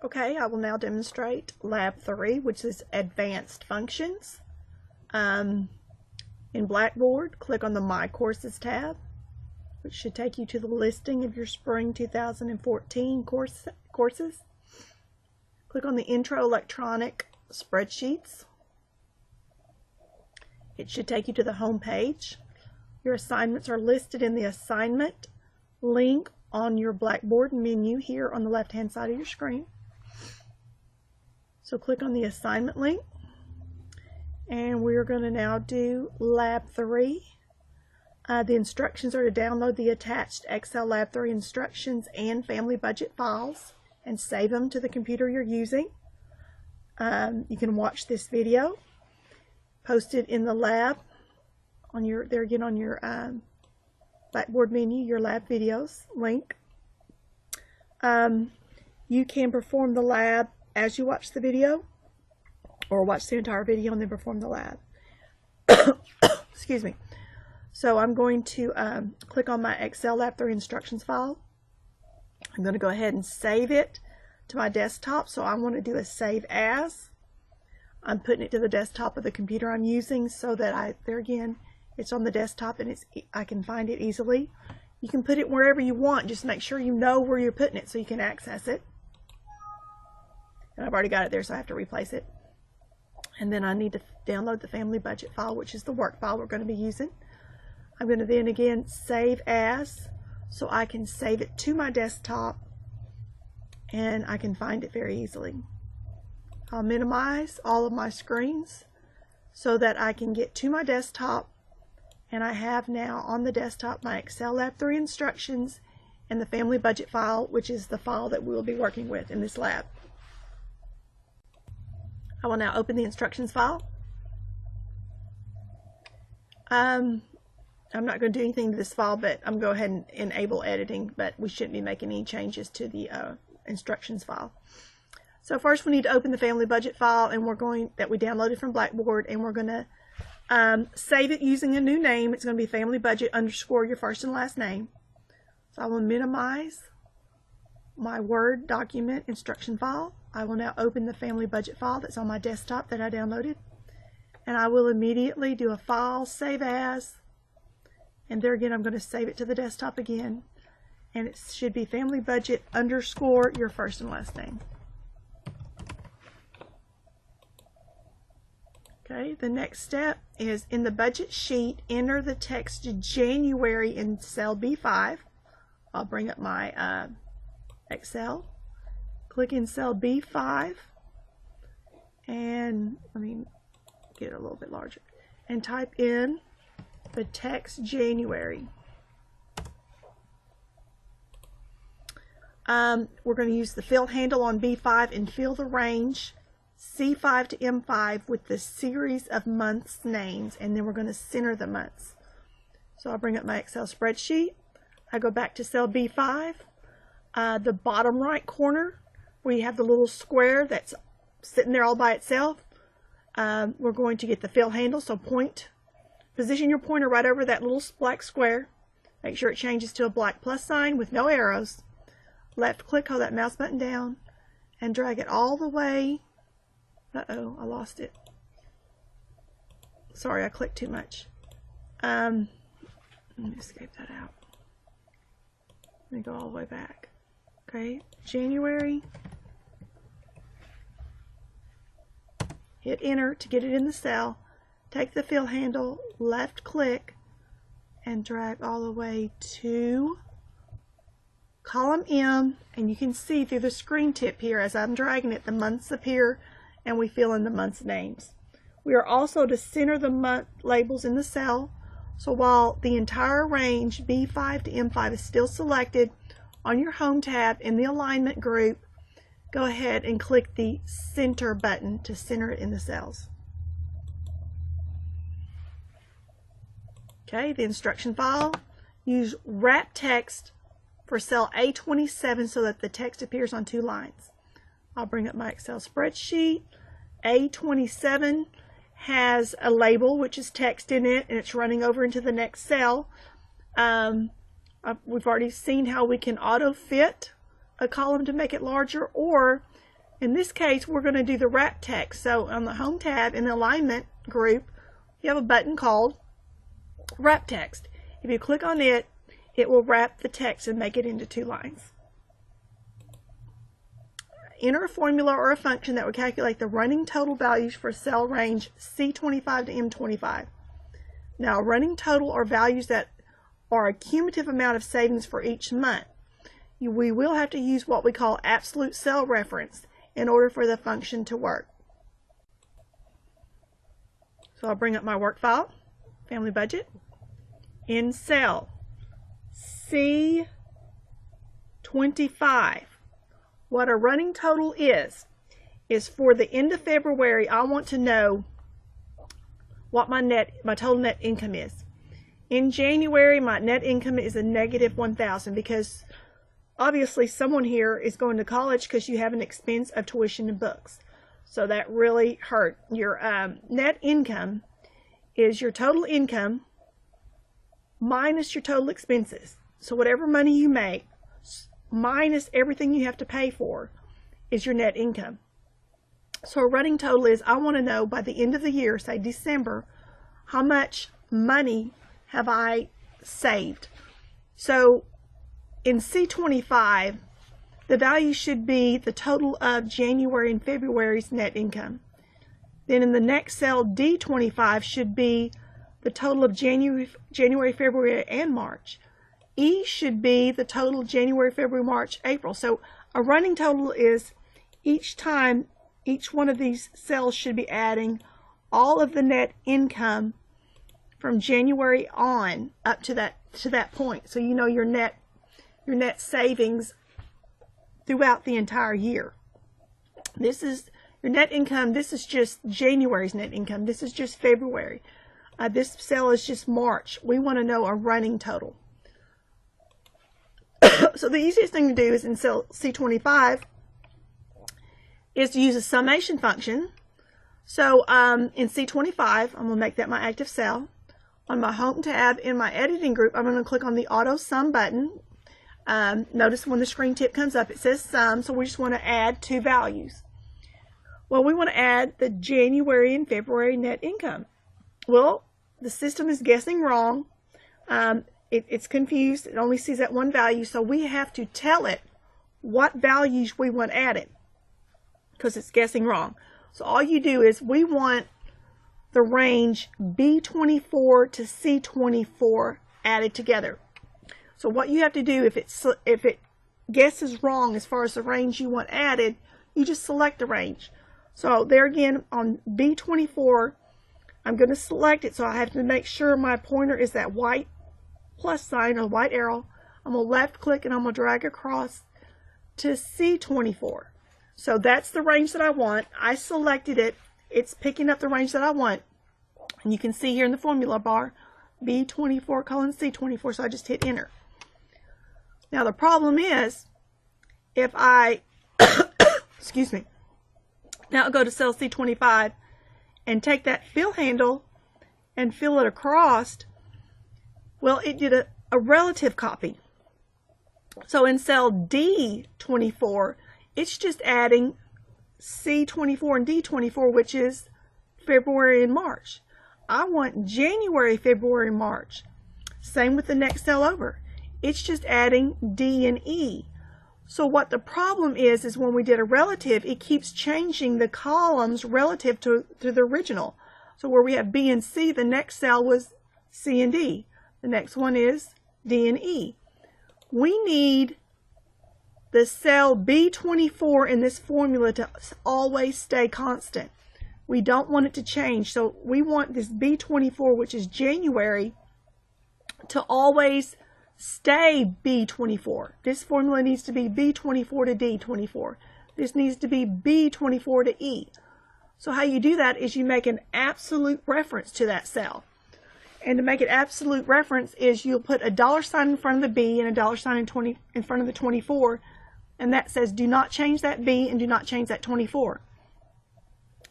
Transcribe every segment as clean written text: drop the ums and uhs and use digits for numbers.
Okay, I will now demonstrate Lab 3, which is Advanced Functions. In Blackboard, click on the My Courses tab, which should take you to the listing of your Spring 2014 courses. Click on the Intro Electronic Spreadsheets. It should take you to the home page. Your assignments are listed in the assignment link on your Blackboard menu here on the left-hand side of your screen. So click on the assignment link, and we're going to now do Lab 3. The instructions are to download the attached Excel Lab 3 instructions and family budget files and save them to the computer you're using. You can watch this video posted in the lab on your Blackboard menu, your lab videos link. You can perform the lab as you watch the video, or watch the entire video and then perform the lab. Excuse me. So I'm going to click on my Excel Lab 3 instructions file. I'm going to go ahead and save it to my desktop. So I want to do a save as. I'm putting it to the desktop of the computer I'm using so that there again, it's on the desktop and I can find it easily. You can put it wherever you want. Just make sure you know where you're putting it so you can access it. And I've already got it there, so I have to replace it. And then I need to download the family budget file, which is the work file we're going to be using. I'm going to then again save as, so I can save it to my desktop and I can find it very easily. I'll minimize all of my screens so that I can get to my desktop, and I have now on the desktop my Excel Lab 3 instructions and the family budget file, which is the file that we will be working with in this lab. I will now open the instructions file. I'm not going to do anything to this file, but I'm going to go ahead and enable editing, but we shouldn't be making any changes to the instructions file. So first we need to open the family budget file, and that we downloaded from Blackboard, and we're going to save it using a new name. It's going to be family budget _ your first and last name. So I will minimize my Word document instruction file. I will now open the family budget file that's on my desktop that I downloaded, and I will immediately do a file save as, and there again I'm going to save it to the desktop again, and it should be family budget _ your first and last name. Okay, the next step is in the budget sheet, enter the text January in cell B5. I'll bring up my Excel. Click in cell B5, and let me get it a little bit larger, and type in the text January. We're going to use the fill handle on B5 and fill the range C5 to M5 with the series of months names, and then we're going to center the months. So I'll bring up my Excel spreadsheet. I go back to cell B5. The bottom right corner, where you have the little square that's sitting there all by itself, we're going to get the fill handle. So position your pointer right over that little black square. Make sure it changes to a black plus sign with no arrows. Left click, hold that mouse button down, and drag it all the way. Uh-oh, I lost it. Sorry, I clicked too much. Let me escape that out. Let me go all the way back. Okay, January. Hit enter to get it in the cell. Take the fill handle, left click, and drag all the way to column M, and you can see through the screen tip here as I'm dragging it, the months appear and we fill in the months names. We are also to center the month labels in the cell, so while the entire range B5 to M5 is still selected, on your home tab in the alignment group, go ahead and click the center button to center it in the cells. Okay, the instruction file, use wrap text for cell A27 so that the text appears on 2 lines. I'll bring up my Excel spreadsheet. A27 has a label which is text in it, and it's running over into the next cell. We've already seen how we can auto fit a column to make it larger, or In this case, we're going to do the wrap text. So on the Home tab in the Alignment group, you have a button called Wrap Text. If you click on it, it will wrap the text and make it into 2 lines. Enter a formula or a function that would calculate the running total values for cell range C25 to M25. Now, running total are values that are a cumulative amount of savings for each month. We will have to use what we call absolute cell reference in order for the function to work. So I'll bring up my work file, Family Budget. In cell C25, what a running total is for the end of February, I want to know what my total net income is. In January, my net income is a negative 1,000 because obviously someone here is going to college because you have an expense of tuition and books. So that really hurt. Your net income is your total income minus your total expenses. So whatever money you make minus everything you have to pay for is your net income. So a running total is, I want to know by the end of the year, say December, how much money have I saved. So in C25, the value should be the total of January and February's net income. Then in the next cell, D25 should be the total of January, February, and March. E should be the total January, February, March, April. So a running total is each time, each one of these cells should be adding all of the net income from January on up to that point. So you know your net savings throughout the entire year. This is your net income. This is just January's net income. This is just February. This cell is just March. We want to know a running total. So the easiest thing to do is in cell C25 is to use a summation function. So in C25, I'm going to make that my active cell. On my Home tab in my editing group, I'm going to click on the Auto Sum button. Notice when the screen tip comes up, it says Sum, so we just want to add 2 values. Well, we want to add the January and February net income. Well, the system is guessing wrong. It's confused. It only sees that one value, so we have to tell it what values we want added because it's guessing wrong. So all you do is we want the range B24 to C24 added together. So what you have to do if it guesses wrong as far as the range you want added, you just select the range. So there again on B24, I'm going to select it, so I have to make sure my pointer is that white plus sign or white arrow. I'm going to left click and I'm going to drag across to C24. So that's the range that I want. I selected it. It's picking up the range that I want. And you can see here in the formula bar, B24 colon C24, so I just hit enter. Now the problem is, if I, excuse me, now I'll go to cell C25 and take that fill handle and fill it across. Well, it did a relative copy. So in cell D24, it's just adding C24 and D24, which is February and March. I want January, February, March. Same with the next cell over. It's just adding D and E. So what the problem is when we did a relative, it keeps changing the columns relative to the original. So where we have B and C, the next cell was C and D. The next one is D and E. We need the cell B24 in this formula to always stay constant. We don't want it to change. So we want this B24, which is January, to always stay B24. This formula needs to be B24 to D24. This needs to be B24 to E. So how you do that is you make an absolute reference to that cell. And to make it absolute reference is you'll put a $sign in front of the B and a $sign in front of the 24. And that says do not change that B and do not change that 24.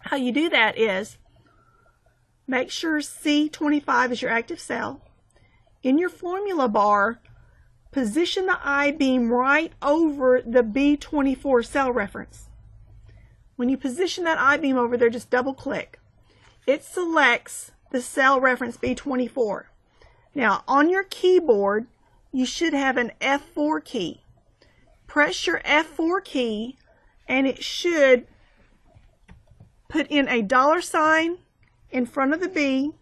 How you do that is make sure C25 is your active cell. In your formula bar, position the I-beam right over the B24 cell reference. When you position that I-beam over there, just double click. It selects the cell reference B24. Now on your keyboard, you should have an F4 key. Press your F4 key and it should put in a $sign in front of the B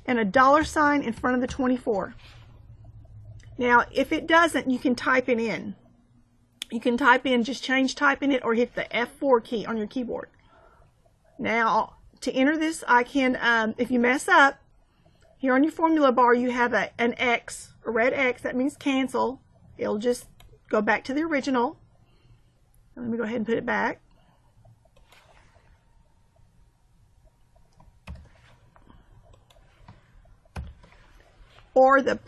and a $sign in front of the 24. Now if it doesn't, you can type it in. You can type in, just change typing it or hit the F4 key on your keyboard. Now to enter this, I can, if you mess up, here on your formula bar you have an X, a red X, that means cancel. It'll just go back to the original. Let me go ahead and put it back. Or the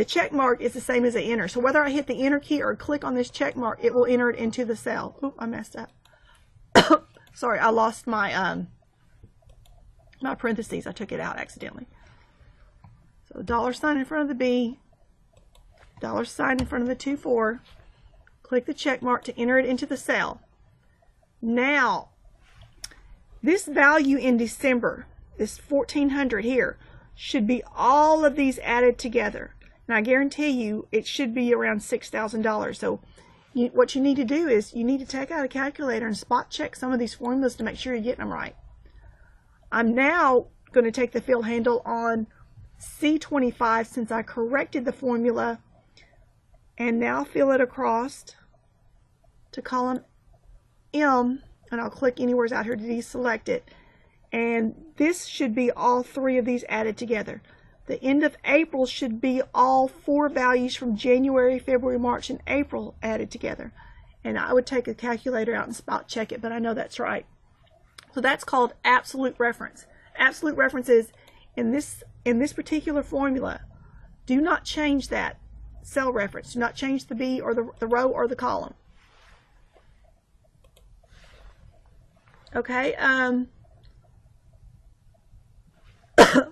check mark is the same as the enter. So whether I hit the enter key or click on this check mark, it will enter it into the cell. Oop, I messed up. Sorry, I lost my my parentheses. I took it out accidentally. So $sign in front of the B, $sign in front of the 24. Click the check mark to enter it into the cell. Now, this value in December, this 1400 here, should be all of these added together. And I guarantee you it should be around $6,000. So what you need to do is you need to take out a calculator and spot check some of these formulas to make sure you're getting them right. I'm now going to take the fill handle on C25 since I corrected the formula, and now fill it across to column M, and I'll click anywhere out here to deselect it. And this should be all three of these added together. The end of April should be all four values from January, February, March, and April added together. And I would take a calculator out and spot check it, but I know that's right. So that's called absolute reference. Absolute reference is in this particular formula. Do not change that cell reference. Do not change the B or the row or the column. Okay.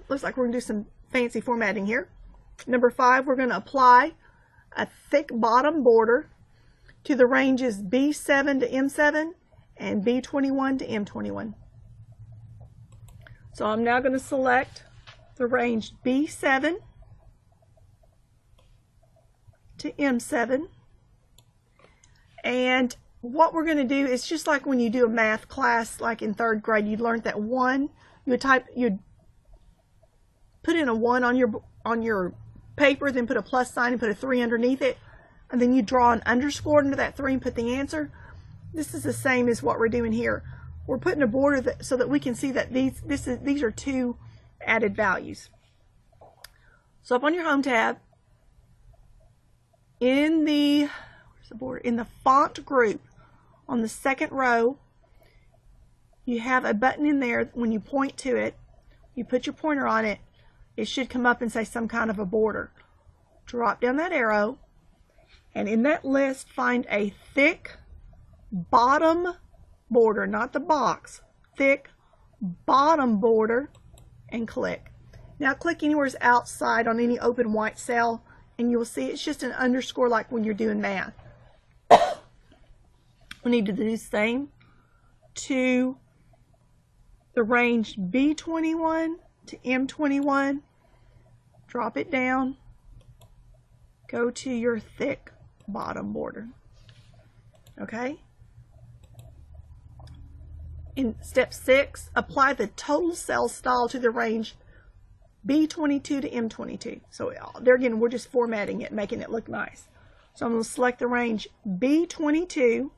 Looks like we're going to do some fancy formatting here. Number 5, we're going to apply a thick bottom border to the ranges B7 to M7 and B21 to M21. So I'm now going to select the range B7 to M7, and what we're going to do is just like when you do a math class, like in 3rd grade, you learned that 1, you'd put in a 1 on your paper, then put a plus sign and put a 3 underneath it, and then you draw an underscore under that 3 and put the answer. This is the same as what we're doing here. We're putting a border so that we can see that these are 2 added values. So up on your home tab, in the font group, on the 2nd row, you have a button in there. When you point to it, you put your pointer on it, it should come up and say some kind of a border. Drop down that arrow, and in that list find a thick bottom border, not the box, thick bottom border, and click. Now click anywhere outside on any open white cell, and you will see it's just an underscore like when you're doing math. We need to do the same to the range B21 to M21. Drop it down. Go to your thick bottom border. Okay? In step 6, apply the total cell style to the range B22 to M22. So there again, we're just formatting it, making it look nice. So I'm going to select the range B22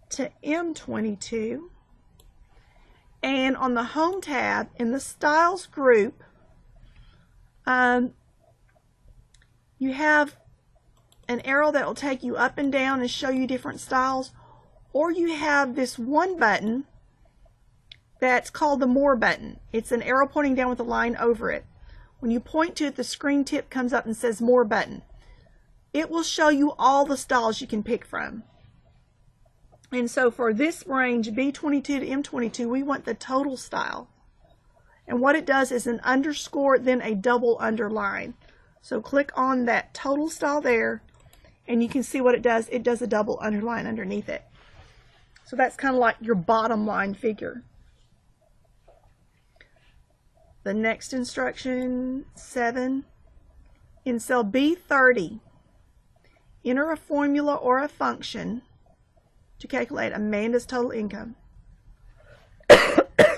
to M22, and on the home tab in the styles group, you have an arrow that will take you up and down and show you different styles, or you have this one button that's called the More button. It's an arrow pointing down with a line over it. When you point to it, the screen tip comes up and says More button. It will show you all the styles you can pick from. And so for this range, B22 to M22, we want the total style. And what it does is an underscore, then a double underline. So click on that total style there, and you can see what it does. It does a double underline underneath it. So that's kind of like your bottom line figure. The next instruction, 7, in cell B30, enter a formula or a function to calculate Amanda's total income.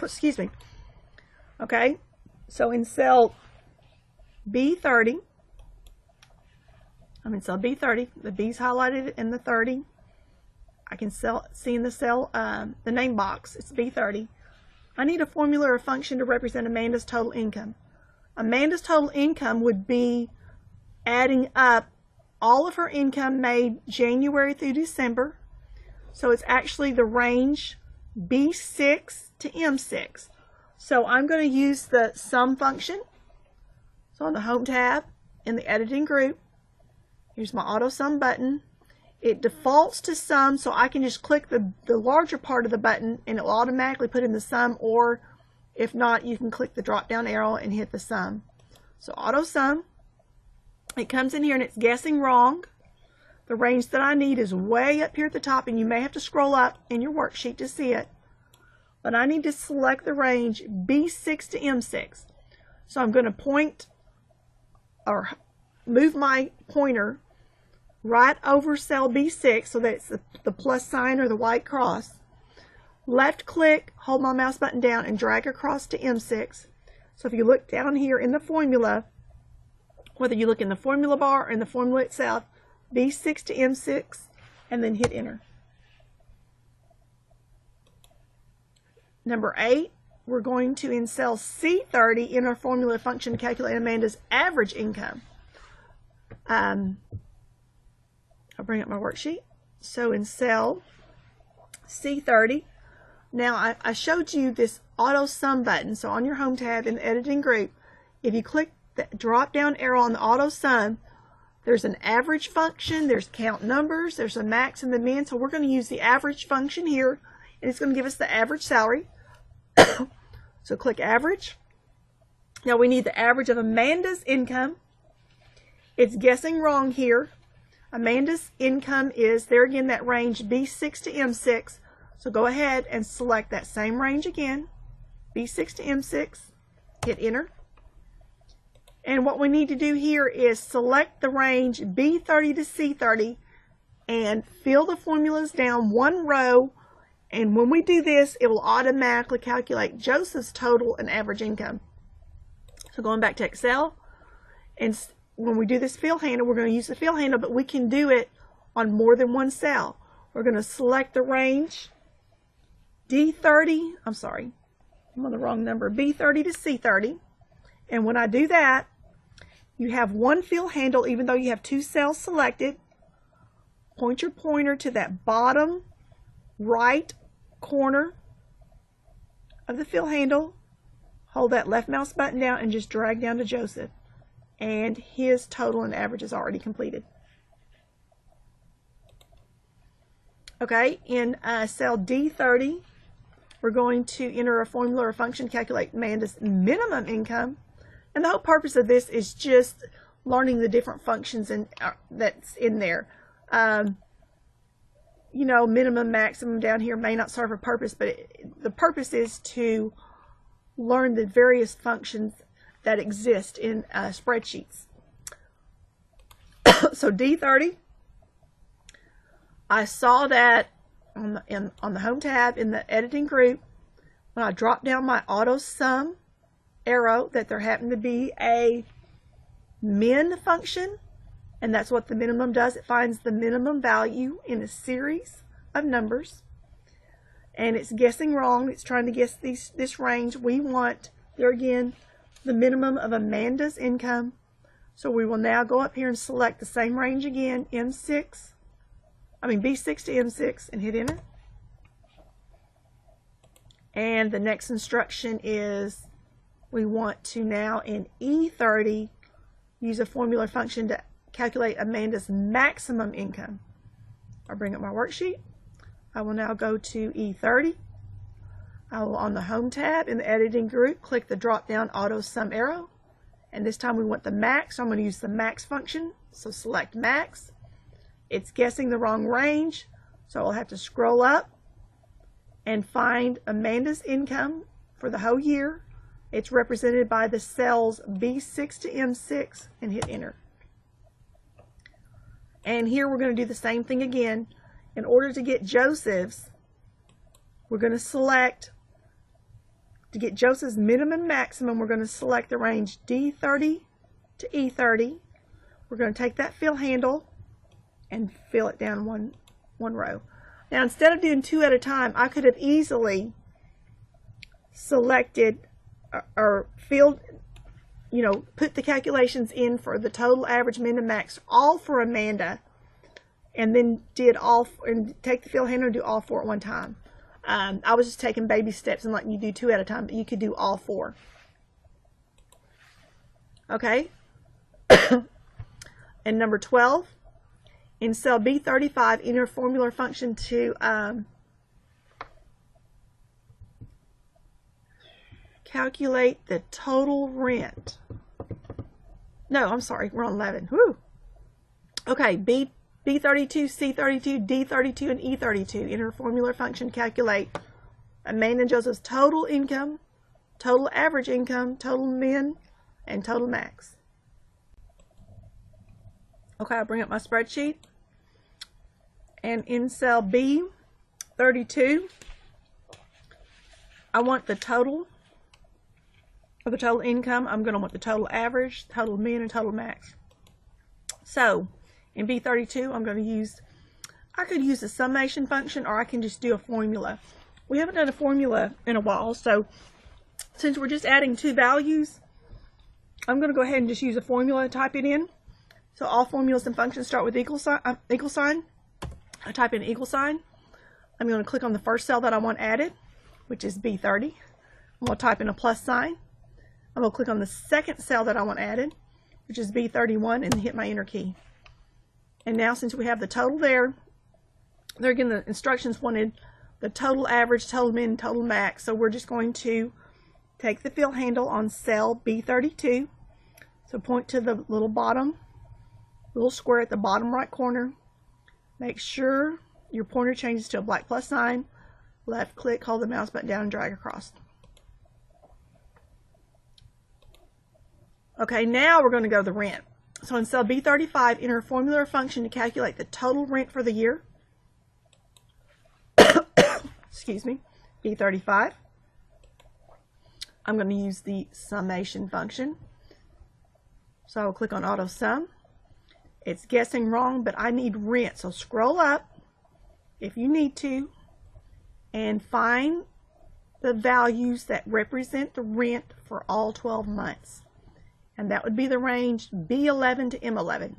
Excuse me. Okay, so in cell B30, I'm in cell B30, the B's highlighted in the 30. I can see in the cell, the name box, it's B30. I need a formula or function to represent Amanda's total income. Amanda's total income would be adding up all of her income made January through December. So it's actually the range B6 to M6. So I'm going to use the sum function. So on the Home tab, in the Editing group, here's my Auto Sum button. It defaults to sum, so I can just click the larger part of the button and it will automatically put in the sum, or if not, you can click the drop down arrow and hit the sum. So Auto Sum, it comes in here and it's guessing wrong. The range that I need is way up here at the top, and you may have to scroll up in your worksheet to see it. But I need to select the range B6 to M6. So I'm going to point or move my pointer right over cell B6 so that it's the plus sign or the white cross. Left click, hold my mouse button down and drag across to M6. So if you look down here in the formula, whether you look in the formula bar or in the formula itself, B6 to M6, and then hit enter. Number 8, we're going to, in cell C30, enter a formula function to calculate Amanda's average income. I'll bring up my worksheet. So in cell C30, now I showed you this Auto Sum button. So on your Home tab in the Editing group, if you click the drop down arrow on the Auto Sum, there's an average function, there's count numbers, there's a max and the min. So we're going to use the average function here, and it's going to give us the average salary. So click average. Now we need the average of Amanda's income. It's guessing wrong here. Amanda's income is, there again, that range B6 to M6. So go ahead and select that same range again, B6 to M6, hit enter. And what we need to do here is select the range B30 to C30 and fill the formulas down one row. And when we do this, it will automatically calculate Joseph's total and average income. So going back to Excel, and when we do this fill handle, we're going to use the fill handle, but we can do it on more than one cell. We're going to select the range D30, I'm sorry, I'm on the wrong number, B30 to C30. And when I do that, you have one fill handle even though you have two cells selected. Point your pointer to that bottom right corner of the fill handle, hold that left mouse button down and just drag down to Joseph, and his total and average is already completed. Okay, in cell D30, we're going to enter a formula or function to calculate Amanda's minimum income, and the whole purpose of this is just learning the different functions that's in there. You know, minimum, maximum down here may not serve a purpose, but the purpose is to learn the various functions that exist in spreadsheets. So D30, I saw that on the Home tab in the Editing group, when I dropped down my Auto Sum arrow, that there happened to be a min function. And that's what the minimum does. It finds the minimum value in a series of numbers. And it's guessing wrong. It's trying to guess this range. We want, there again, the minimum of Amanda's income. So we will now go up here and select the same range again, B6 to M6, and hit enter. And the next instruction is we want to now in E30 use a formula function to calculate Amanda's maximum income. I'll bring up my worksheet. I will now go to E30. I will, on the Home tab in the Editing group, click the drop down Auto Sum arrow And this time we want the max, so I'm going to use the max function. So select max. It's guessing the wrong range, so I'll have to scroll up and find Amanda's income for the whole year. It's represented by the cells B6 to M6, and hit enter. And here we're going to do the same thing again. In order to get Joseph's, we're going to select, to get Joseph's minimum maximum, we're going to select the range D30 to E30. We're going to take that fill handle and fill it down one row. Now, instead of doing 2 at a time, I could have easily selected or filled, you know, put the calculations in for the total, average, min, and max, all for Amanda, and then did all, and take the fill handle and do all 4 at one time. I was just taking baby steps and letting you do 2 at a time, but you could do all 4. Okay. And number 12, in cell B35, enter a formula function to calculate the total rent. No, I'm sorry, we're on 11. Whew. Okay, B32, C32, D32, and E32. Enter a formula function, calculate Amanda and Joseph's total income, total average income, total min, and total max. Okay, I'll bring up my spreadsheet. And in cell B32, I want the total of the total income. I'm going to want the total average, total min, and total max. So in B32, I'm going to use, I could use a summation function, or I can just do a formula. We haven't done a formula in a while, so since we're just adding 2 values, I'm going to go ahead and just use a formula, type it in. So all formulas and functions start with equal sign. I type in equal sign. I'm going to click on the first cell that I want added, which is B30. I'm going to type in a plus sign. I'm going to click on the second cell that I want added, which is B31, and hit my enter key. And now, since we have the total there again, the instructions wanted the total average, total min, total max. So we're just going to take the fill handle on cell B32. So point to the little square at the bottom right corner. Make sure your pointer changes to a black plus sign. Left click, hold the mouse button down, and drag across. Okay, now we're going to go to the rent. So in cell B35, enter a formula or function to calculate the total rent for the year. Excuse me, B35. I'm going to use the summation function. So I'll click on auto sum. It's guessing wrong, but I need rent. So scroll up if you need to and find the values that represent the rent for all 12 months. And that would be the range B11 to M11.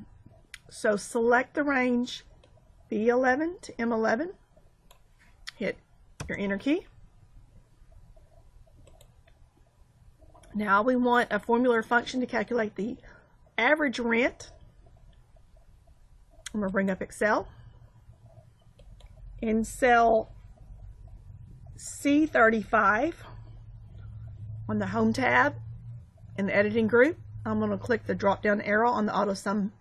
So select the range B11 to M11. Hit your enter key. Now we want a formula or function to calculate the average rent. I'm going to bring up Excel. In cell C35, on the Home tab in the Editing group, I'm going to click the drop down arrow on the Auto Sum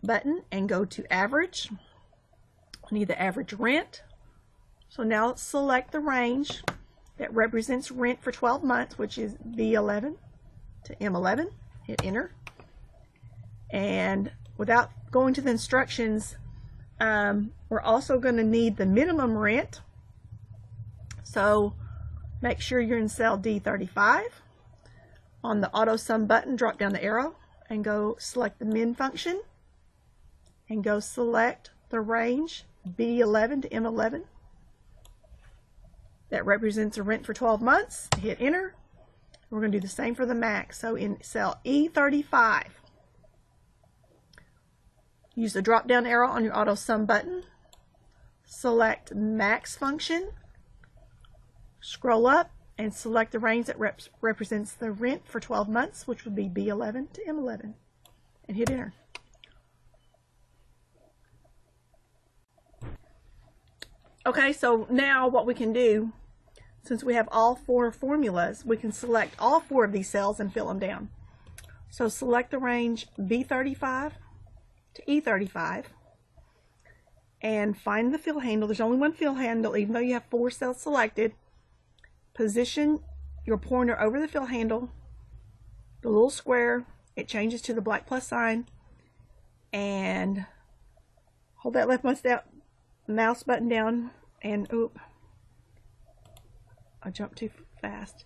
button and go to Average. I need the average rent. So now let's select the range that represents rent for 12 months, which is B11 to M11. Hit Enter. And without going to the instructions, we're also going to need the minimum rent. So make sure you're in cell D35. On the Auto Sum button, drop down the arrow and go select the min function and go select the range B11 to M11 that represents a rent for 12 months. Hit Enter. We're going to do the same for the max. So in cell E35, use the drop down arrow on your Auto Sum button, select max function, scroll up and select the range that represents the rent for 12 months, which would be B11 to M11, and hit Enter. Okay, so now what we can do, since we have all 4 formulas, we can select all 4 of these cells and fill them down. So select the range B35 to E35 and find the fill handle. There's only one fill handle, even though you have 4 cells selected. Position your pointer over the fill handle, the little square, it changes to the black plus sign, and hold that left mouse button down, and oop, I jumped too fast.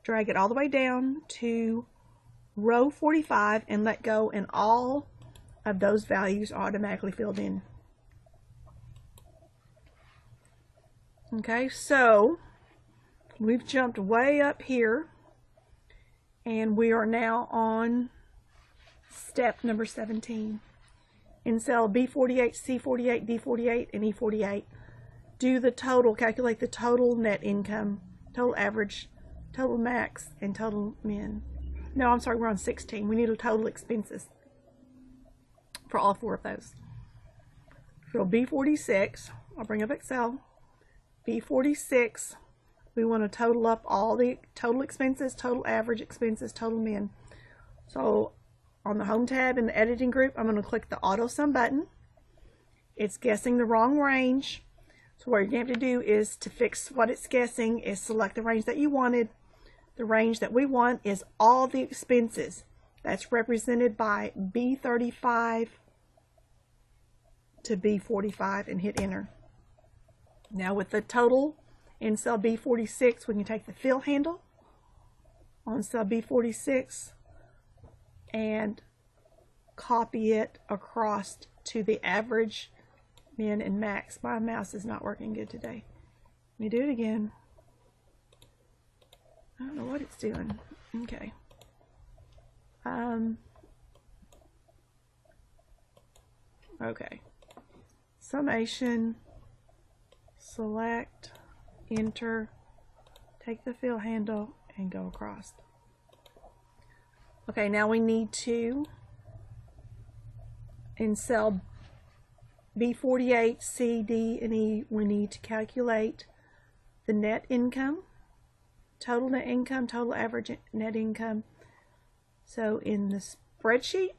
Drag it all the way down to row 45 and let go, and all of those values are automatically filled in. Okay, so we've jumped way up here and we are now on step number 17. In cell B48, C48, D48, and E48, do the total, calculate the total net income, total average, total max, and total min. No, I'm sorry, we're on 16. We need a total expenses for all 4 of those. So B46, I'll bring up Excel. B46, we want to total up all the total expenses, total average expenses, total min. So on the Home tab in the Editing group, I'm going to click the Auto Sum button. It's guessing the wrong range. So what you're going to have to do is, to fix what it's guessing, is select the range that you wanted. The range that we want is all the expenses. That's represented by B35 to B45, and hit Enter. Now with the total in cell B46, we can take the fill handle on cell B46 and copy it across to the average, min, and max. My mouse is not working good today. Let me do it again. I don't know what it's doing. Okay. Okay. Summation, select, enter, take the fill handle, and go across. Okay, now we need to, in cell B48, C, D, and E, we need to calculate the net income, total net income, total average net income. So in the spreadsheet,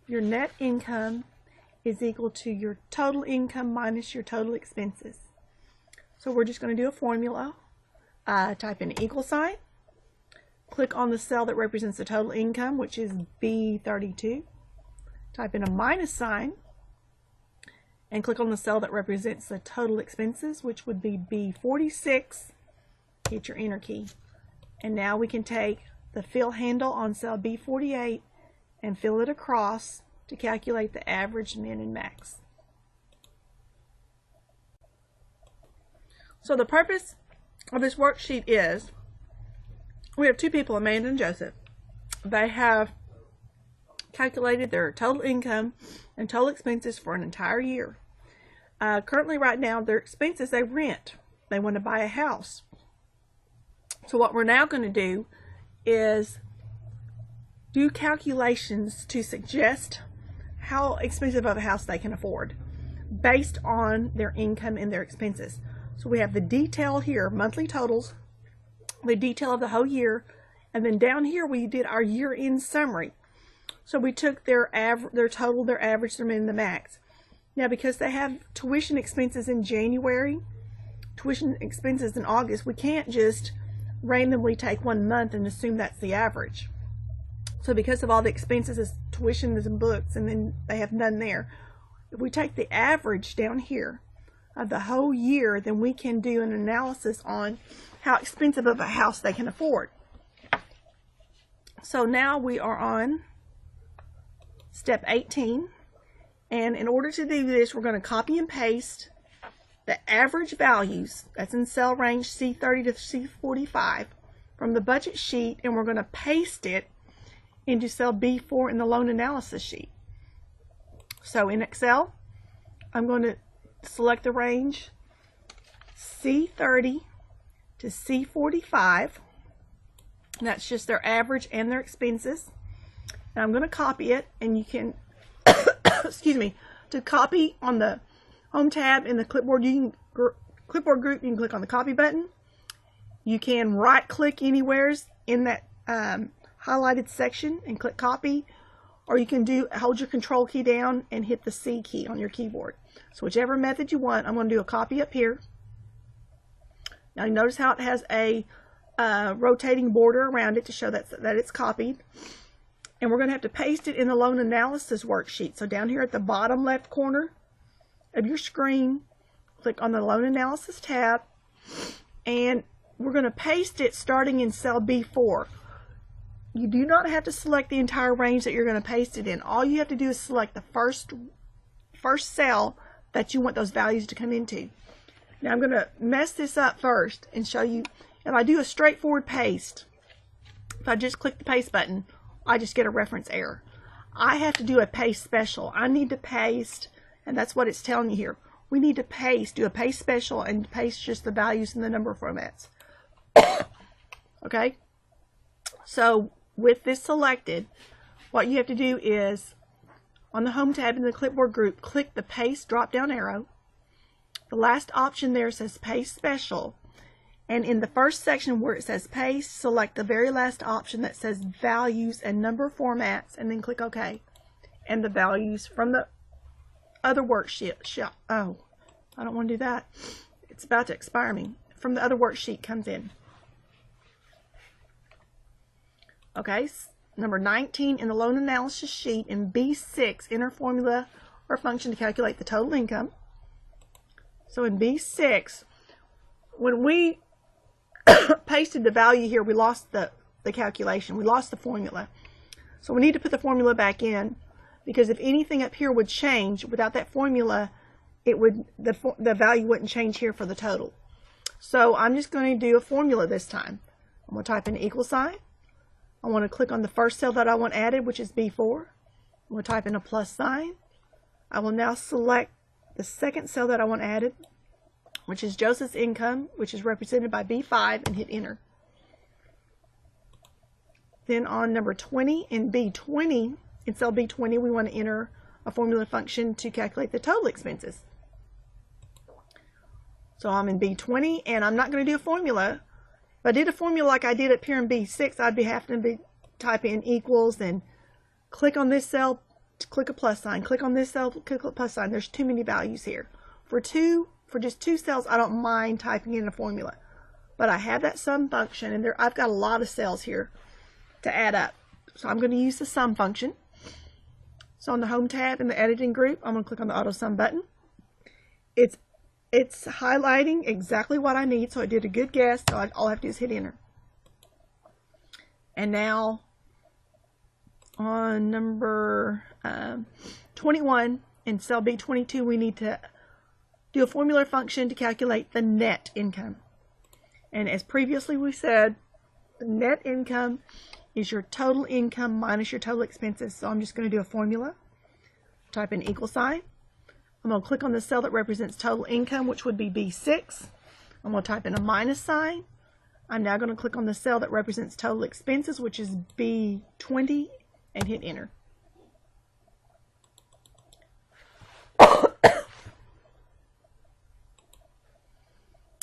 your net income is equal to your total income minus your total expenses. So we're just going to do a formula. Type in equal sign, click on the cell that represents the total income, which is B32. Type in a minus sign and click on the cell that represents the total expenses, which would be B46. Hit your Enter key. And now we can take the fill handle on cell B48 and fill it across to calculate the average, min, and max. So the purpose of this worksheet is, we have 2 people, Amanda and Joseph. They have calculated their total income and total expenses for an entire year. Currently right now, their expenses, they rent. They want to buy a house. So what we're now going to do is do calculations to suggest how expensive of a house they can afford based on their income and their expenses. So we have the detail here, monthly totals, the detail of the whole year, and then down here we did our year-end summary. So we took their total, their average, their min, the max. Now because they have tuition expenses in January, tuition expenses in August, we can't just randomly take one month and assume that's the average. So because of all the expenses as tuitions and books, and then they have none there, if we take the average down here of the whole year, then we can do an analysis on how expensive of a house they can afford. So now we are on step 18, and in order to do this, we're going to copy and paste the average values that's in cell range C30 to C45 from the budget sheet, and we're going to paste it into cell B4 in the loan analysis sheet. So in Excel, I'm going to select the range C30 to C45. That's just their average and their expenses. And I'm going to copy it, and you can, excuse me, to copy on the Home tab in the clipboard, clipboard group, you can click on the copy button. You can right click anywhere in that highlighted section and click copy, or you can hold your control key down and hit the C key on your keyboard. So whichever method you want. I'm going to do a copy up here. Now you notice how it has a rotating border around it to show that it's copied. And we're going to have to paste it in the loan analysis worksheet. So down here at the bottom left corner of your screen, click on the loan analysis tab, and we're going to paste it starting in cell B4. You do not have to select the entire range that you're going to paste it in. All you have to do is select the first cell that you want those values to come into. Now I'm going to mess this up first and show you. If I do a straightforward paste, if I just click the paste button, I just get a reference error. I have to do a paste special. I need to paste, and that's what it's telling you here. We need to paste, do a paste special, and paste just the values in the number formats. Okay? So with this selected, what you have to do is, on the Home tab in the Clipboard group, click the Paste drop-down arrow. The last option there says Paste Special. And in the first section where it says Paste, select the very last option that says Values and Number Formats, and then click OK. And the values from the other worksheet, oh, I don't want to do that. It's about to expire me. From the other worksheet comes in. Okay, number 19 in the loan analysis sheet in B6, enter formula or function to calculate the total income. So in B6, when we pasted the value here, we lost the calculation. We lost the formula. So we need to put the formula back in, because if anything up here would change without that formula, the value wouldn't change here for the total. So I'm just going to do a formula this time. I'm going to type in equal sign. I want to click on the first cell that I want added, which is B4. I'm going to type in a plus sign. I will now select the second cell that I want added, which is Joseph's income, which is represented by B5, and hit enter. Then on number 20 in B20, in cell B20, we want to enter a formula function to calculate the total expenses. So I'm in B20, and I'm not going to do a formula. If I did a formula like I did up here in B6, I'd be having to type in equals and click on this cell, click a plus sign, click on this cell, click a plus sign. There's too many values here. For just two cells, I don't mind typing in a formula. But I have that sum function, and I've got a lot of cells here to add up. So I'm going to use the sum function. So on the Home tab in the editing group, I'm going to click on the auto sum button. It's highlighting exactly what I need, so I did a good guess. So all I have to do is hit enter. And now on number 21 in cell B22, we need to do a formula function to calculate the net income. And as previously we said, the net income is your total income minus your total expenses. So I'm just going to do a formula. Type in equal sign. I'm going to click on the cell that represents total income, which would be B6. I'm going to type in a minus sign. I'm now going to click on the cell that represents total expenses, which is B20, and hit enter.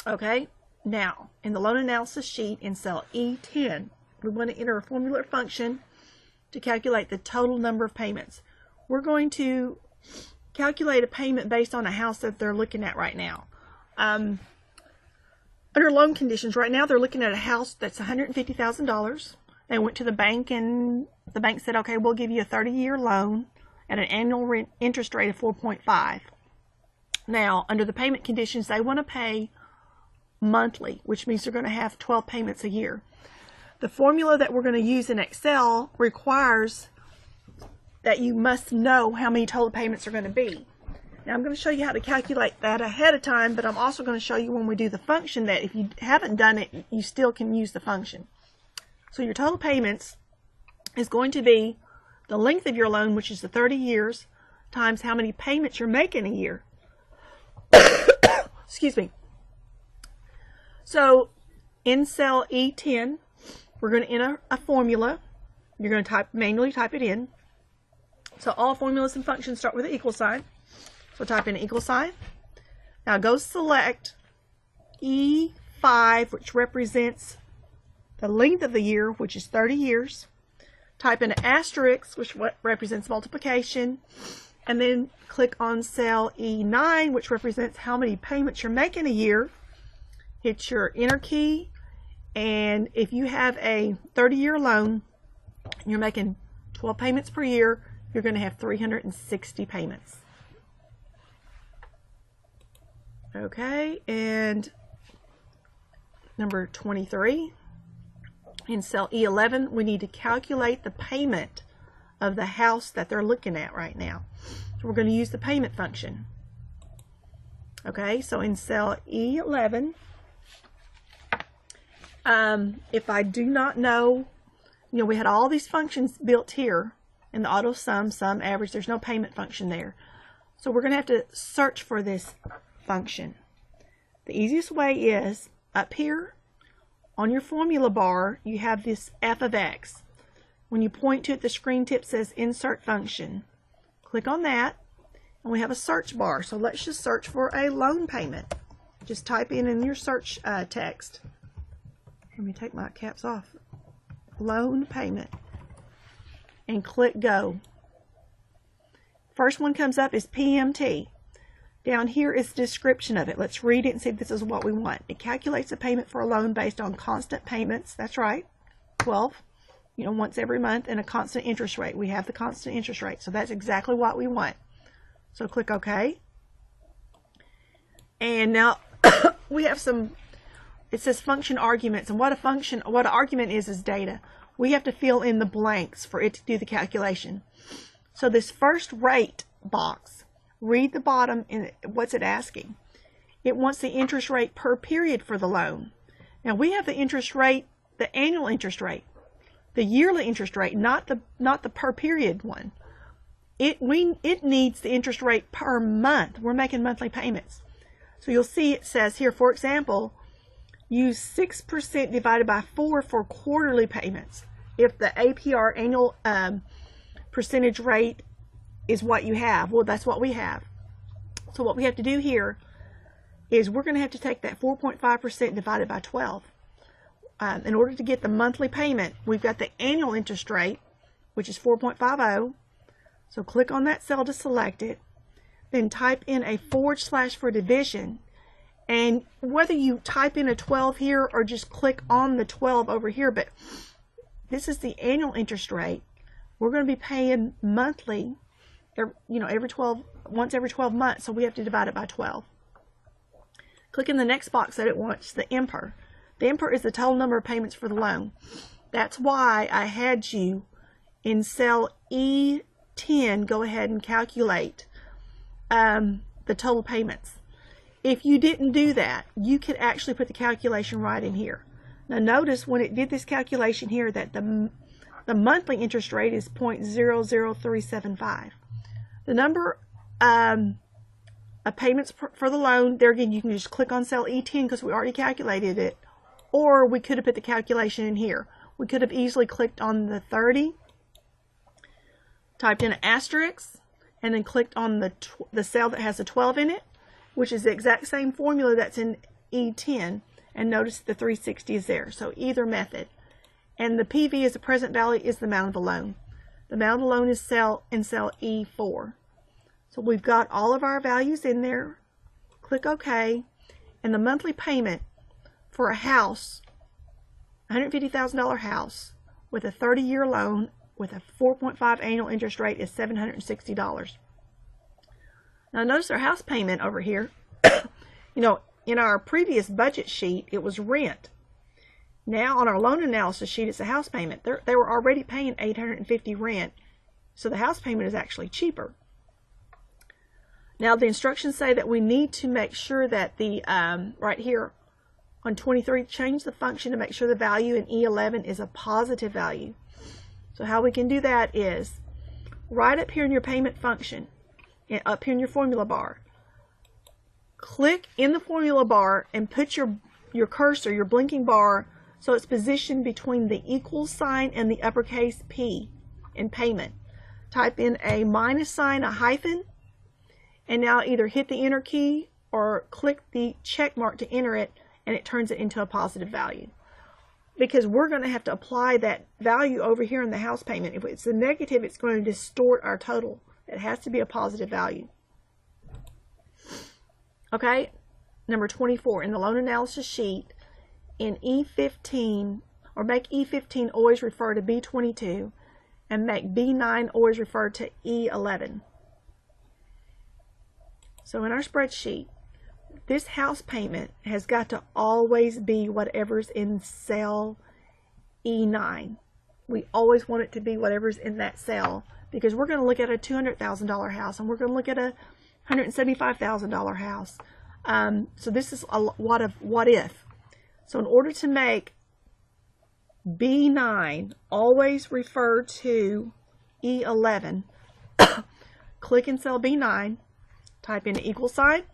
Okay, now in the loan analysis sheet in cell E10, we want to enter a formula function to calculate the total number of payments. We're going to calculate a payment based on a house that they're looking at right now. Under loan conditions, right now they're looking at a house that's $150,000. They went to the bank, and the bank said, okay, we'll give you a 30-year loan at an annual interest rate of 4.5. Now, under the payment conditions, they want to pay monthly, which means they're going to have 12 payments a year. The formula that we're going to use in Excel requires that you must know how many total payments are going to be. Now I'm going to show you how to calculate that ahead of time, but I'm also going to show you when we do the function that if you haven't done it, you still can use the function. So your total payments is going to be the length of your loan, which is the 30 years, times how many payments you're making a year. Excuse me. So in cell E10, we're going to enter a formula. You're going to manually type it in. So all formulas and functions start with an equal sign. So type in equal sign. Now go select E5 5, which represents the length of the year, which is 30 years. Type in an asterisk, which represents multiplication, and then click on cell E9, which represents how many payments you're making a year. Hit your enter key, and if you have a 30-year loan, you're making 12 payments per year, you're going to have 360 payments. Okay, and number 23, in cell E11, we need to calculate the payment of the house that they're looking at right now. So we're going to use the payment function. Okay, so in cell E11, if I do not know, we had all these functions built here in the auto sum, average. There's no payment function there. So we're going to have to search for this function. The easiest way is up here on your formula bar, you have this f of x. When you point to it, the screen tip says insert function. Click on that, and we have a search bar. So let's just search for a loan payment. Just type in your search text. Let me take my caps off. Loan payment. And click go. First one comes up is PMT. Down here is the description of it. Let's read it and see if this is what we want. It calculates a payment for a loan based on constant payments. That's right. 12. Once every month, and a constant interest rate. We have the constant interest rate, so that's exactly what we want. So click OK. And now we have some, it says function arguments, and what an argument is data. We have to fill in the blanks for it to do the calculation. So this first rate box, read the bottom, and what's it asking? It wants the interest rate per period for the loan. Now we have the interest rate, the annual interest rate. The yearly interest rate, not the per period one. It needs the interest rate per month. We're making monthly payments. So you'll see it says here, for example, use 6% divided by 4 for quarterly payments. If the APR, annual percentage rate, is what you have, well, that's what we have. So what we have to do here is we're going to have to take that 4.5% divided by 12. In order to get the monthly payment, we've got the annual interest rate, which is 4.50. So click on that cell to select it. Then type in a / for division. And whether you type in a 12 here or just click on the 12 over here, but this is the annual interest rate. We're going to be paying monthly, once every 12 months. So we have to divide it by 12. Click in the next box that it wants, the IMPER. The IMPER is the total number of payments for the loan. That's why I had you in cell E10 go ahead and calculate the total payments. If you didn't do that, you could actually put the calculation right in here. Now notice when it did this calculation here that the monthly interest rate is 0.00375. The number of payments for the loan, there again, you can just click on cell E10 because we already calculated it. Or we could have put the calculation in here. We could have easily clicked on the 30, typed in an asterisk, and then clicked on the cell that has a 12 in it, which is the exact same formula that's in E10, and notice the 360 is there. So either method. And the PV is the present value, is the amount of the loan. The amount of the loan is in cell E4. So we've got all of our values in there. Click OK, and the monthly payment for a house, $150,000 house with a 30-year loan with a 4.5 annual interest rate is $760. Now notice our house payment over here. In our previous budget sheet, it was rent. Now on our loan analysis sheet, it's a house payment. They were already paying $850 rent, so the house payment is actually cheaper. Now the instructions say that we need to make sure that the right here on 23, change the function to make sure the value in E11 is a positive value. So how we can do that is right up here in your payment function, and up here in your formula bar, click in the formula bar and put your cursor, your blinking bar, so it's positioned between the equal sign and the uppercase P in payment. Type in a minus sign, a hyphen, and now either hit the enter key or click the check mark to enter it, and it turns it into a positive value. Because we're going to have to apply that value over here in the house payment. If it's a negative, it's going to distort our total. It has to be a positive value. Okay, number 24, in the loan analysis sheet, in E15, or make E15 always refer to B22, and make B9 always refer to E11. So in our spreadsheet, this house payment has got to always be whatever's in cell E9. We always want it to be whatever's in that cell, because we're going to look at a $200,000 house, and we're going to look at a $175,000 house. So this is a lot of what if. So in order to make B9 always refer to E11, click in cell B9, type in equal sign,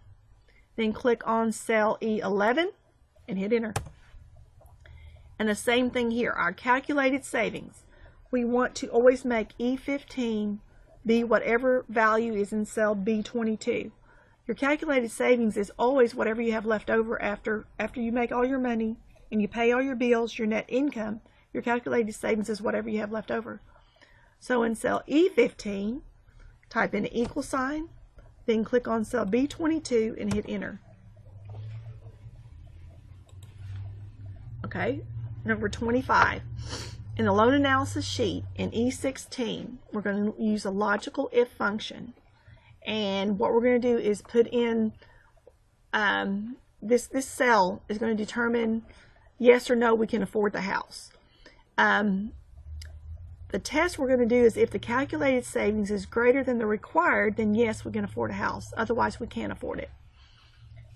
then click on cell E11 and hit enter. And the same thing here, our calculated savings. We want to always make E15 be whatever value is in cell B22. Your calculated savings is always whatever you have left over after you make all your money and you pay all your bills, your net income. Your calculated savings is whatever you have left over. So in cell E15, type in the equal sign, then click on cell B22 and hit enter. Okay, number 25. In the loan analysis sheet in E16, we're going to use a logical if function. And what we're going to do is put in, this cell is going to determine yes or no we can afford the house. The test we're going to do is if the calculated savings is greater than the required, then yes, we can afford a house. Otherwise, we can't afford it.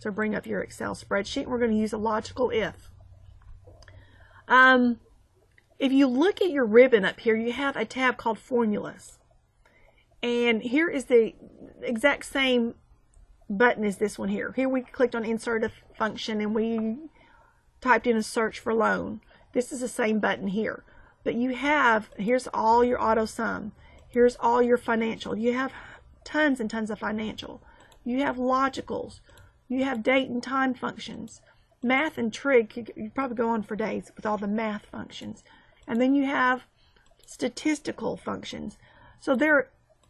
So bring up your Excel spreadsheet. We're going to use a logical if. If you look at your ribbon up here, you have a tab called Formulas. And here is the exact same button as this one here. Here we clicked on Insert a Function and we typed in a search for loan. This is the same button here. But you have, here's all your auto sum. Here's all your financial. You have tons and tons of financial. You have logicals. You have date and time functions. Math and trig, you probably go on for days with all the math functions. And then you have statistical functions. So there are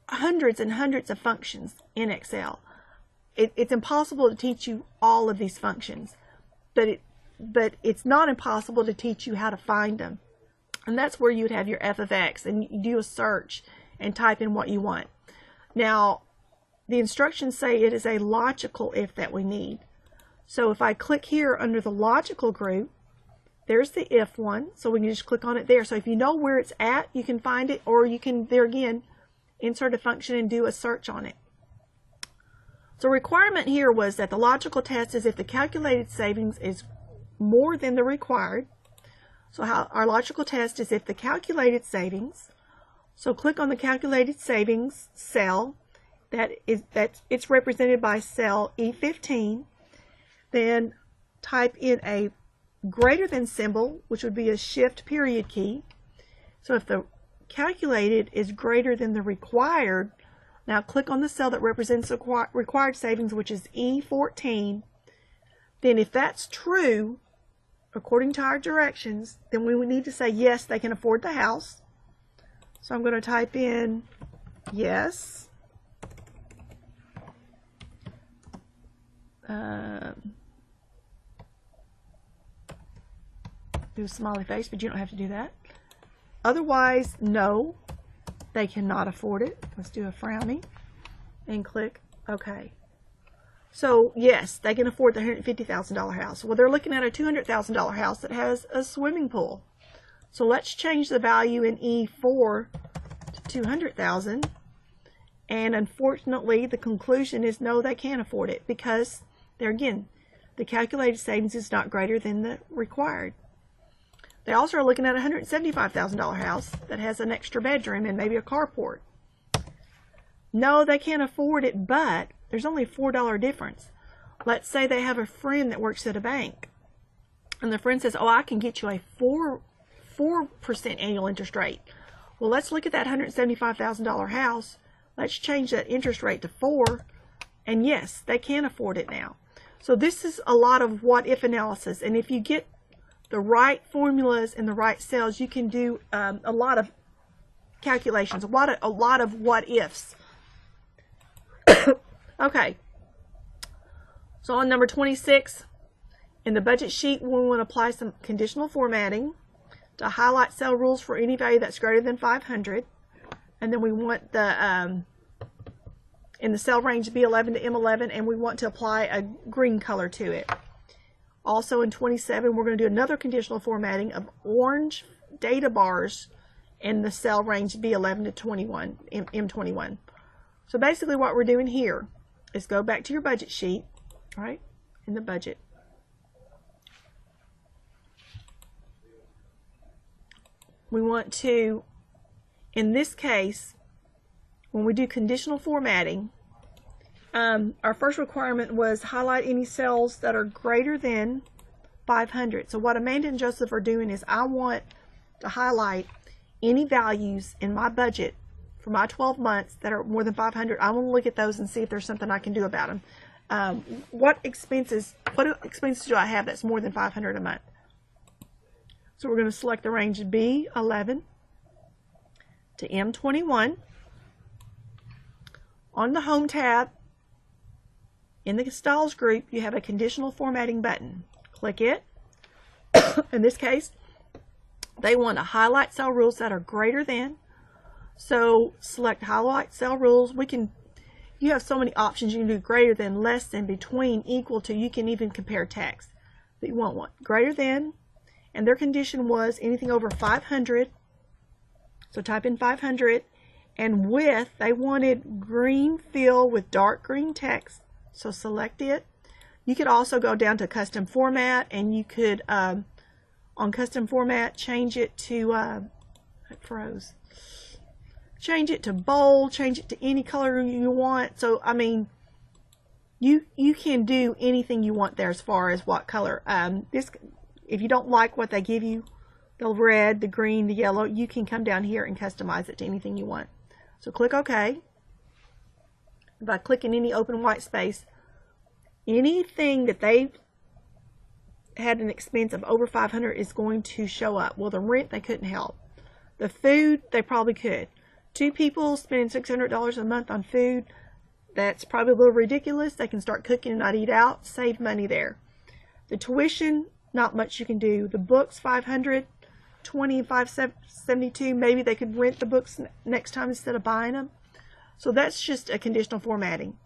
hundreds and hundreds of functions in Excel. It's impossible to teach you all of these functions, but it's not impossible to teach you how to find them. And that's where you would have your f of x, and you do a search and type in what you want. Now, the instructions say it is a logical if that we need. So if I click here under the logical group, there's the if one, so we can just click on it there. So if you know where it's at, you can find it, or you can, there again, insert a function and do a search on it. So requirement here was that the logical test is if the calculated savings is more than the required. So how our logical test is if the calculated savings, so click on the calculated savings cell, it's represented by cell E15, then type in a greater than symbol, which would be a shift period key. So if the calculated is greater than the required, now click on the cell that represents the required savings, which is E14. Then if that's true, according to our directions, then we would need to say yes, they can afford the house. So I'm going to type in yes. Do a smiley face, but you don't have to do that. Otherwise, no, they cannot afford it. Let's do a frowny and click OK. So yes, they can afford the $150,000 house. Well, they're looking at a $200,000 house that has a swimming pool. So let's change the value in E4 to $200,000. And unfortunately, the conclusion is no, they can't afford it because there again, the calculated savings is not greater than the required. They also are looking at a $175,000 house that has an extra bedroom and maybe a carport. No, they can't afford it, but there's only a $4 difference. Let's say they have a friend that works at a bank, and the friend says, oh, I can get you a 4% annual interest rate. Well, let's look at that $175,000 house. Let's change that interest rate to 4, and yes, they can afford it now. So this is a lot of what-if analysis, and if you get the right formulas and the right cells, you can do a lot of calculations, a lot of what-ifs. Okay, so on number 26, in the budget sheet, we want to apply some conditional formatting to highlight cell rules for any value that's greater than 500, and then we want the in the cell range B11 to M11, and we want to apply a green color to it. Also in 27, we're going to do another conditional formatting of orange data bars in the cell range B11 to 21, M21. So basically what we're doing here is go back to your budget sheet, right, in the budget. We want to, in this case, when we do conditional formatting, our first requirement was highlight any cells that are greater than 500. So what Amanda and Joseph are doing is I want to highlight any values in my budget for my 12 months that are more than 500. I want to look at those and see if there's something I can do about them. What expenses do I have that's more than 500 a month? So we're going to select the range B11 to M21. On the Home tab, in the Styles group, you have a conditional formatting button. Click it. In this case, they want to highlight cell rules that are greater than. So select highlight cell rules. You have so many options. You can do greater than, less than, between, equal to. You can even compare text. But you want one greater than, and their condition was anything over 500. So type in 500, and width, they wanted green fill with dark green text. So select it. You could also go down to custom format, and you could on custom format change it to it froze. Change it to bold, change it to any color you want. So I mean, you can do anything you want there as far as what color. If you don't like what they give you, the red, the green, the yellow, you can come down here and customize it to anything you want. So click OK. By clicking any open white space, anything that they had an expense of over 500 is going to show up. Well, the rent they couldn't help. The food they probably could. 2 people spending $600 a month on food, that's probably a little ridiculous. They can start cooking and not eat out, save money there. The tuition, not much you can do. The books, 500, 20 and 572. Maybe they could rent the books next time instead of buying them. So that's just a conditional formatting.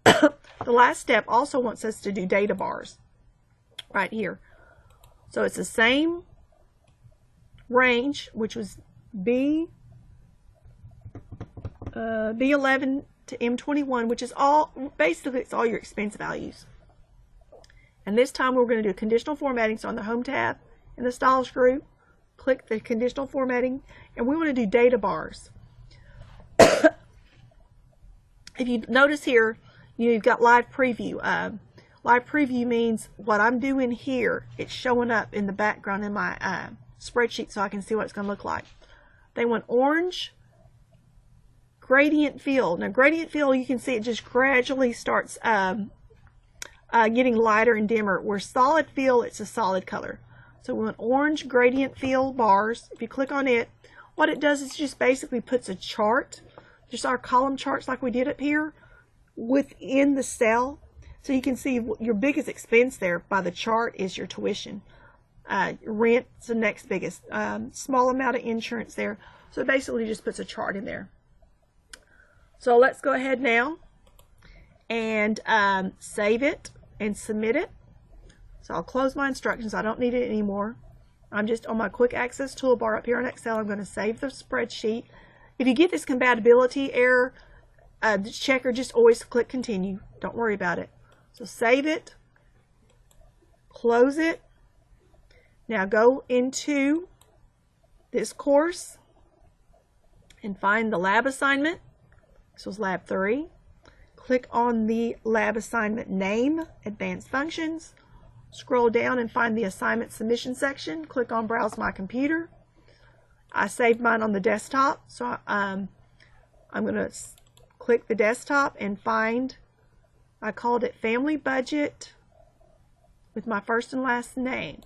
The last step also wants us to do data bars right here. So it's the same range, which was B11 to M21, which is basically it's all your expense values. And this time we're going to do conditional formatting. So on the Home tab in the Styles group, click the conditional formatting, and we want to do data bars. If you notice here, you've got live preview. Live preview means what I'm doing here, it's showing up in the background in my spreadsheet so I can see what it's going to look like. They want orange gradient fill. Now gradient fill, you can see it just gradually starts getting lighter and dimmer. Where solid fill, it's a solid color. So we want orange gradient fill bars. If you click on it, what it does is just basically puts a chart, just our column charts like we did up here, within the cell. So you can see your biggest expense there by the chart is your tuition. Rent's the next biggest. Small amount of insurance there. So it basically just puts a chart in there. So let's go ahead now and save it and submit it. So I'll close my instructions. I don't need it anymore. I'm just on my quick access toolbar up here in Excel. I'm going to save the spreadsheet. If you get this compatibility error, checker, just always click continue. Don't worry about it. So save it, close it. Now go into this course and find the lab assignment. This was lab 3. Click on the lab assignment name, advanced functions. Scroll down and find the assignment submission section. Click on browse my computer. I saved mine on the desktop, so I'm going to click the desktop and find, I called it family budget with my first and last name.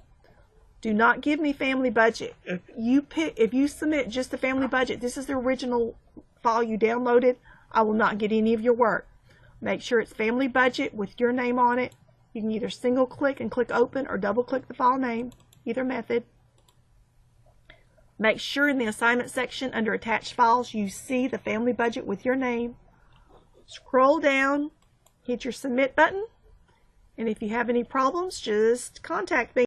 Do not give me family budget. If you submit just the family budget, this is the original file you downloaded, I will not get any of your work. Make sure it's family budget with your name on it. You can either single click and click open or double click the file name, either method. Make sure in the assignment section under attached files you see the family budget with your name. Scroll down, hit your submit button, and if you have any problems, just contact me.